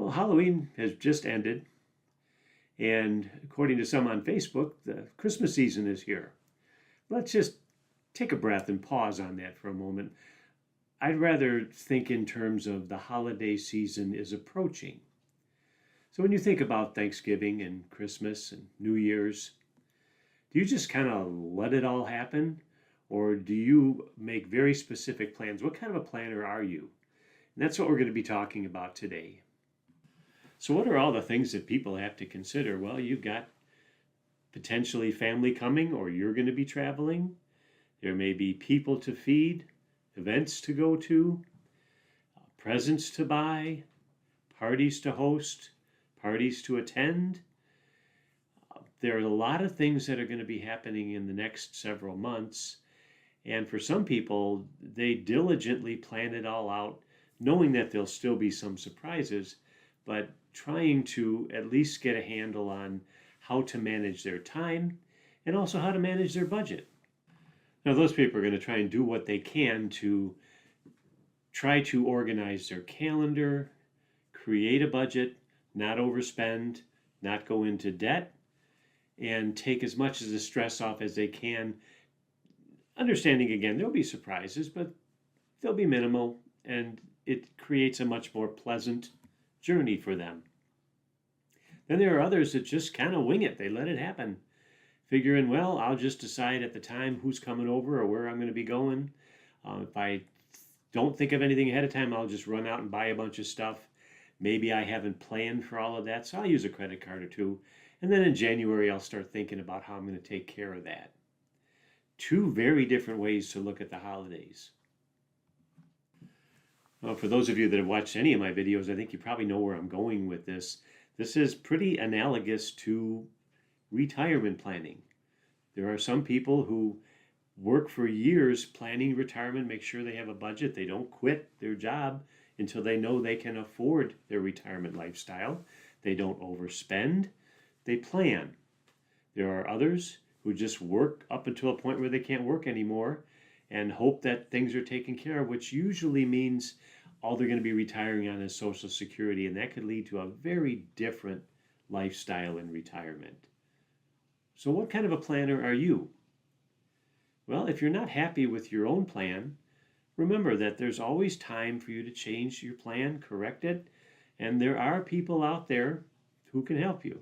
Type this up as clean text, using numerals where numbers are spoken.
Well, Halloween has just ended, and according to some on Facebook, the Christmas season is here. Let's just take a breath and pause on that for a moment. I'd rather think in terms of the holiday season is approaching. So when you think about Thanksgiving and Christmas and New Year's, do you just kind of let it all happen? Or do you make very specific plans? What kind of a planner are you? And that's what we're going to be talking about today. So, what are all the things that people have to consider? Well, you've got potentially family coming, or you're going to be traveling. There may be people to feed, events to go to, presents to buy, parties to host, parties to attend. There are a lot of things that are going to be happening in the next several months. And for some people, they diligently plan it all out, knowing that there'll still be some surprises, but trying to at least get a handle on how to manage their time and also how to manage their budget. Now, those people are going to try and do what they can to try to organize their calendar, create a budget, not overspend, not go into debt, and take as much of the stress off as they can. Understanding again, there'll be surprises, but they'll be minimal, and it creates a much more pleasant journey for them. Then there are others that just kind of wing it. They let it happen, figuring, well, I'll just decide at the time who's coming over or where I'm going to be going. If I don't think of anything ahead of time, I'll just run out and buy a bunch of stuff. Maybe I haven't planned for all of that, so I'll use a credit card or two. And then in January, I'll start thinking about how I'm going to take care of that. Two very different ways to look at the holidays. Well, for those of you that have watched any of my videos, I think you probably know where I'm going with this. This is pretty analogous to retirement planning. There are some people who work for years planning retirement, make sure they have a budget. They don't quit their job until they know they can afford their retirement lifestyle. They don't overspend. They plan. There are others who just work up until a point where they can't work anymore and hope that things are taken care of, which usually means all they're going to be retiring on is Social Security, and that could lead to a very different lifestyle in retirement. So what kind of a planner are you? Well, if you're not happy with your own plan, remember that there's always time for you to change your plan, correct it, and there are people out there who can help you.